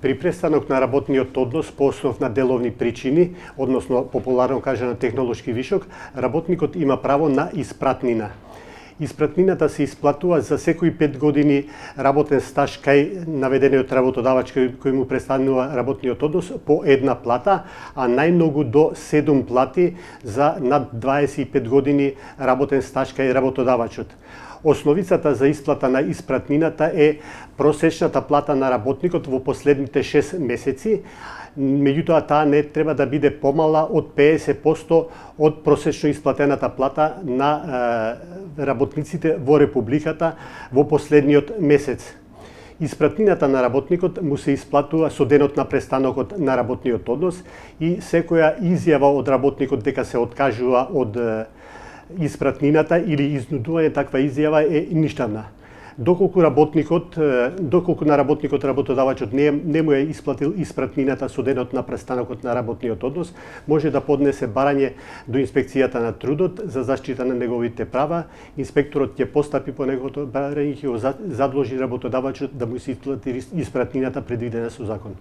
При престанок на работниот однос по основ на деловни причини, односно популарно кажано технолошки вишок, работникот има право на испратнина. Испратнината се исплатува за секои 5 години работен стаж кај наведениот работодавач кој му престанува работниот однос по една плата, а најмногу до 7 плати за над 25 години работен стаж кај работодавачот. Основицата за исплата на испратнината е просечната плата на работникот во последните 6 месеци, меѓутоа таа не треба да биде помала од 50% од просечно исплатената плата на работниците во Републиката во последниот месец. Испратнината на работникот му се исплатува со денот на престанокот на работниот однос и секоја изјава од работникот дека се откажува од испратнината или изнудување таква изјава е ништавна. Доколку на работникот работодавачот не му е исплатил испратнината со денот на престанокот на работниот однос, може да поднесе барање до инспекцијата на трудот за заштита на неговите права. Инспекторот ќе постапи по неговото барање и ќе го задолжи работодавачот да му се исплати испратнината предвидена со закон.